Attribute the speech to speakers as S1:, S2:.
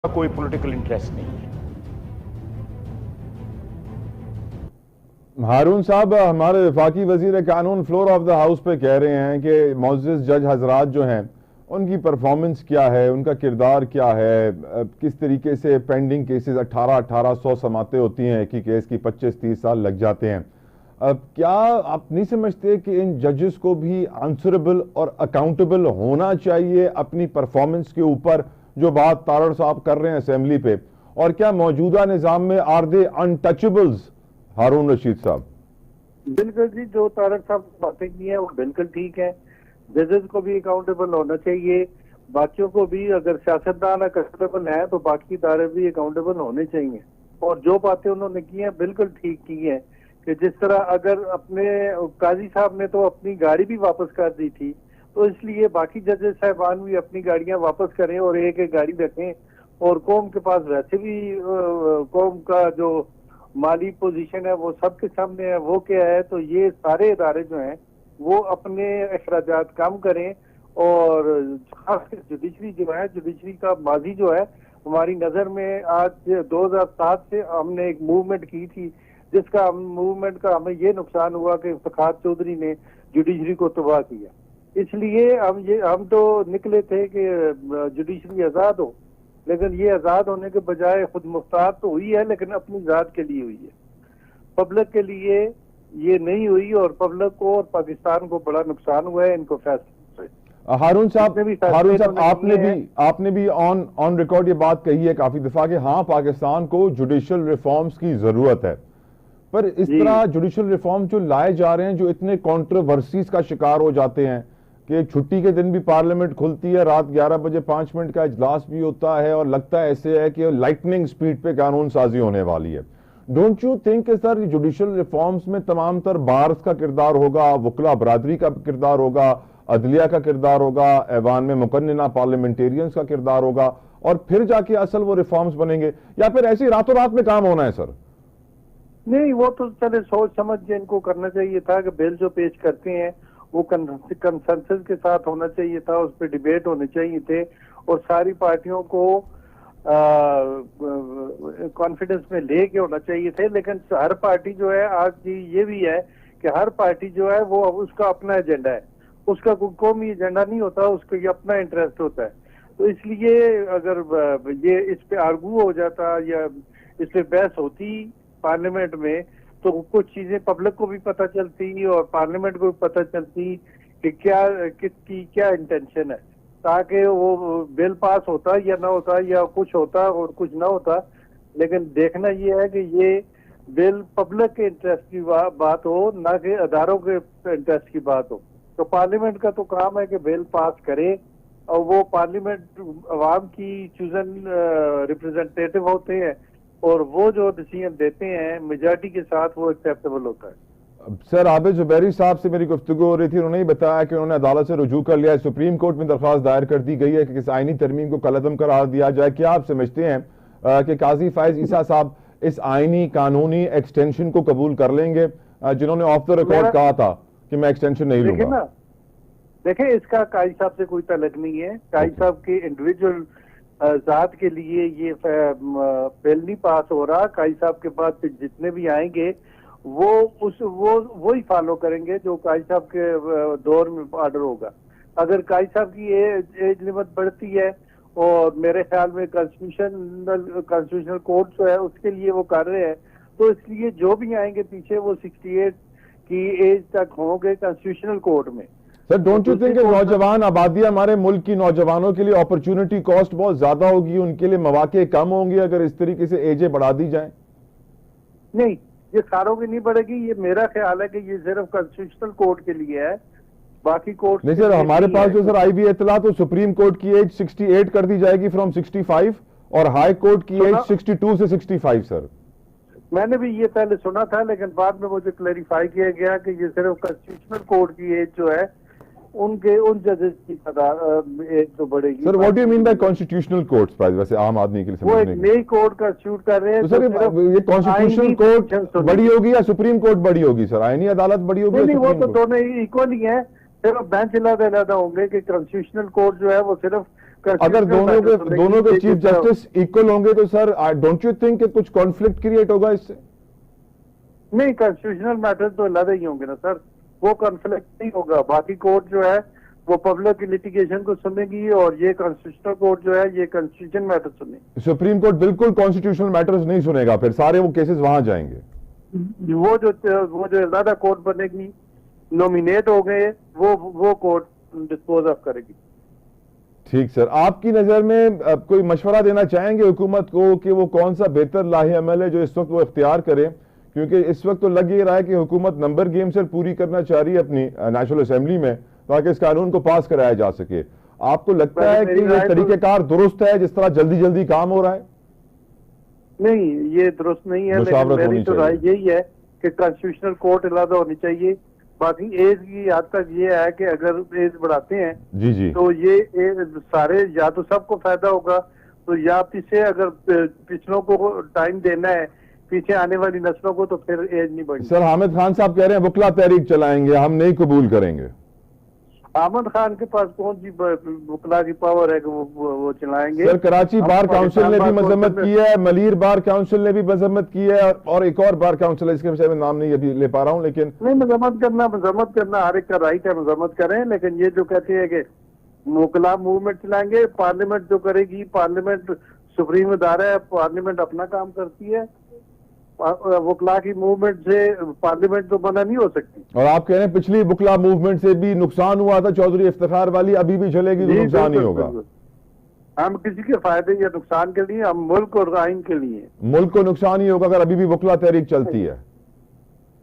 S1: कोई political interest नहीं है।
S2: हारून साहब, हमारे वफाकी वजीर कानून फ्लोर ऑफ द हाउस पे कह रहे हैं कि मोअज़्ज़िज़ जज हजरात जो हैं उनकी परफॉर्मेंस क्या है, उनका किरदार क्या है, किस तरीके से पेंडिंग केसेस 1800 समातें होती हैं, एक ही केस की 25-30 साल लग जाते हैं। अब क्या आप नहीं समझते कि इन जजेस को भी आंसरेबल और अकाउंटेबल होना चाहिए अपनी परफॉर्मेंस के ऊपर, जो बात तारड़ साहब कर रहे हैं असेंबली पे? और क्या मौजूदा निज़ाम में आर दे अनटचेबल्स? हारून रशीद साहब।
S3: बिल्कुल जी, जो तारक साहब बातें की हैं वो बिल्कुल ठीक है। जजेस को भी अकाउंटेबल होना चाहिए, बाकियों को भी। अगर सियासतदान अकाउंटेबल है तो बाकी इदारे भी अकाउंटेबल होने चाहिए। और जो बातें उन्होंने की हैं बिल्कुल ठीक की हैं कि जिस तरह अगर अपने काजी साहब ने तो अपनी गाड़ी भी वापस कर दी थी, तो इसलिए बाकी जजेस साहबान भी अपनी गाड़ियां वापस करें और एक एक गाड़ी रखें। और कौम के पास वैसे भी कौम का जो माली पोजीशन है वो सबके सामने है, वो क्या है। तो ये सारे इदारे जो हैं वो अपने अखराजात कम करें। और खासकर जुडिशरी जो है, जुडिशरी का माजी जो है हमारी नजर में आज 2007 से हमने एक मूवमेंट की थी, जिसका मूवमेंट का हमें ये नुकसान हुआ कि इफ्तिखार चौधरी ने जुडिशरी को तबाह किया। इसलिए हम तो निकले थे कि जुडिशरी आजाद हो, लेकिन ये आजाद होने के बजाय खुद मुख्तार तो हुई है, लेकिन अपनी जात के लिए हुई है, पब्लिक के लिए ये नहीं हुई। और पब्लिक को और पाकिस्तान को बड़ा नुकसान हुआ है इनको फैसले से।
S2: हारून साहब, आपने भी ऑन रिकॉर्ड ये बात कही है काफी दफा कि हाँ, पाकिस्तान को जुडिशल रिफॉर्म्स की जरूरत है, पर इस तरह जुडिशल रिफॉर्म जो लाए जा रहे हैं जो इतने कॉन्ट्रोवर्सीज का शिकार हो जाते हैं कि छुट्टी के दिन भी पार्लियामेंट खुलती है, रात 11 बजे 5 मिनट का इजलास भी होता है और लगता है ऐसे है कि लाइटनिंग स्पीड पे कानून साजी होने वाली है। डोंट यू थिंक कि सर जुडिशल रिफॉर्म्स में तमाम तर बार्स का किरदार होगा, वकला बरादरी का किरदार होगा, अदलिया का किरदार होगा, ऐवान में मुकन्नना पार्लियामेंटेरियंस का किरदार होगा, और फिर जाके असल वो रिफॉर्म्स बनेंगे? या फिर ऐसे रातों रात में काम होना है सर?
S3: नहीं, वो तो चले सोच समझ के इनको करना चाहिए था कि बिल जो पेश करते हैं वो कंसेंसस के साथ होना चाहिए था, उस पर डिबेट होने चाहिए थे और सारी पार्टियों को कॉन्फिडेंस में लेके होना चाहिए थे। लेकिन हर पार्टी जो है, आज ये भी है कि हर पार्टी जो है वो उसका अपना एजेंडा है, उसका कोई कौमी एजेंडा नहीं होता, उसका ये अपना इंटरेस्ट होता है। तो इसलिए अगर ये इस पे आर्गू हो जाता या इस पे बहस होती पार्लियामेंट में, तो कुछ चीजें पब्लिक को भी पता चलती और पार्लियामेंट को भी पता चलती कि किसकी क्या इंटेंशन है, ताकि वो बिल पास होता या ना होता, या कुछ होता और कुछ ना होता। लेकिन देखना ये है कि ये बिल पब्लिक के इंटरेस्ट की बात हो, ना कि अदारों के इंटरेस्ट की बात हो। तो पार्लियामेंट का तो काम है कि बिल पास करे, और वो पार्लियामेंट अवाम की चूजन रिप्रेजेंटेटिव होते हैं और वो जो डिसीजन देते हैं मेजॉरिटी के साथ, वो एक्सेप्टेबल होता है।
S2: सर, आबिद जुबैरी साहब से मेरी गुफ्तगू हो रही थी, उन्होंने बताया कि उन्होंने अदालत से रुजू कर लिया है, सुप्रीम कोर्ट में दरख्वास्त दायर कर दी गई है कि किसी आईनी तरमीम को कलअदम करार दिया जाए। क्या आप समझते हैं कि काजी फायज ईसा साहब इस आईनी कानूनी एक्सटेंशन को कबूल कर लेंगे, जिन्होंने ऑफ द रिकॉर्ड कहा था कि मैं एक्सटेंशन नहीं लूंगा?
S3: देखें, इसका काजी साहब से कोई तल्लुक नहीं है। काजी साहब के इंडिविजुअल जात के लिए ये बिल नहीं पास हो रहा। काजी साहब के बाद जितने भी आएंगे वो ही फॉलो करेंगे जो काजी साहब के दौर में ऑर्डर होगा। अगर काजी साहब की एज लिमिट बढ़ती है, और मेरे ख्याल में कॉन्स्टिट्यूशनल कोर्ट जो है उसके लिए वो कर रहे हैं, तो इसलिए जो भी आएंगे पीछे वो 68 की एज तक होंगे कॉन्स्टिट्यूशनल कोर्ट में।
S2: सर, डोंट यू थिंक नौजवान आबादी, हमारे मुल्क की नौजवानों के लिए अपॉर्चुनिटी कॉस्ट बहुत ज्यादा होगी, उनके लिए मौके कम होंगे अगर इस तरीके से एजें बढ़ा दी जाए?
S3: नहीं, ये सारों की नहीं बढ़ेगी। ये मेरा ख्याल है कि ये सिर्फ कॉन्स्टिट्यूशनल कोर्ट के लिए है, बाकी कोर्ट
S2: नहीं। सर, हमारे पास जो सर आई भी इतला, तो सुप्रीम कोर्ट की एज 68 कर दी जाएगी फ्रॉम 65, और हाई कोर्ट की एज 62 से 65। सर,
S3: मैंने भी ये पहले सुना था, लेकिन बाद में मुझे क्लैरिफाई किया गया कि ये सिर्फ कॉन्स्टिट्यूशनल कोर्ट की एज जो है उन जजेस की एज तो बढ़ेगी।
S2: Sir, what do you mean by constitutional courts? वैसे आम आदमी के लिए
S3: वो एक नई कोर्ट का शूट कर रहे हैं।
S2: तो सर, ये कॉन्स्टिट्यूशनल कोर्ट बड़ी होगी या सुप्रीम कोर्ट बड़ी होगी? सर, आईनी अदालत बड़ी होगी?
S3: नहीं, वो तो दोनों इक्वल ही है, सिर्फ बेंच अलग अलग होंगे कि कॉन्स्टिट्यूशनल कोर्ट जो है वो सिर्फ
S2: अगर दोनों के चीफ जस्टिस इक्वल होंगे तो सर डोंट यू थिंक कि कुछ कॉन्फ्लिक्ट क्रिएट होगा इससे?
S3: नहीं, कॉन्स्टिट्यूशनल मैटर तो अलग ही होंगे ना सर, वो कॉन्फ्लिक्ट नहीं होगा। बाकी कोर्ट जो है वो पब्लिक लिटिगेशन को सुनेगी और ये कॉन्स्टिट्यूशनल कोर्ट जो है ये कॉन्स्टिट्यूशन मैटर सुनेगी।
S2: सुप्रीम कोर्ट बिल्कुल कॉन्स्टिट्यूशनल मैटर्स नहीं सुनेगा, फिर सारे वो केसेस वहां जाएंगे।
S3: वो जो ज्यादा कोर्ट बनेगी, नॉमिनेट हो गए, वो कोर्ट डिस्पोज ऑफ करेगी।
S2: ठीक सर, आपकी नजर में कोई मशवरा देना चाहेंगे हुकूमत को कि वो कौन सा बेहतर लाहे अमल है जो इस वक्त वो इख्तियार करे? क्योंकि इस वक्त तो लग ये रहा है कि हुकूमत नंबर गेम से पूरी करना चाह रही है अपनी नेशनल असेंबली में ताकि इस कानून को पास कराया जा सके। आपको लगता है कि ये तरीकेकार दुरुस्त है जिस तरह जल्दी जल्दी काम हो रहा है?
S3: नहीं, ये दुरुस्त नहीं है, लेकिन मेरी तो राय यही है कि कॉन्स्टिट्यूशनल कोर्ट अलग होनी चाहिए। बाकी एज की हद तक ये है कि अगर एज बढ़ाते हैं
S2: जी जी
S3: तो ये सारे या तो सबको फायदा होगा, तो या पीछे अगर पिछलों को टाइम देना है, पीछे आने वाली नस्लों को, तो फिर एज नहीं बढ़ी।
S2: सर हामिद खान साहब कह रहे हैं वकला तहरीक चलाएंगे, हम नहीं कबूल करेंगे।
S3: अहमद खान के पास कौन सी वकला की पावर है कि वो चलाएंगे?
S2: सर कराची बार काउंसिल ने भी मजम्मत की है, मलीर बार काउंसिल ने भी मजम्मत की है और एक और बार काउंसिल है, इसके विषय में नाम नहीं अभी ले पा रहा हूं, लेकिन
S3: नहीं, मजम्मत करना हर एक का राइट है, मजम्मत करें। लेकिन ये जो कहते हैं कि वकला मूवमेंट चलाएंगे, पार्लियामेंट जो करेगी, पार्लियामेंट सुप्रीम अदारा है, पार्लियामेंट अपना काम करती है, वकला की मूवमेंट से पार्लियामेंट तो बना नहीं हो सकती।
S2: और आप कह रहे हैं पिछली वकला मूवमेंट से भी नुकसान हुआ था, चौधरी इफ्तिखार वाली अभी भी चलेगी तो नुकसान ही होगा।
S3: हम किसी के फायदे या नुकसान के लिए, हम मुल्क और आइन के लिए,
S2: मुल्क को नुकसान ही होगा अगर अभी भी वकला तहरीक चलती है।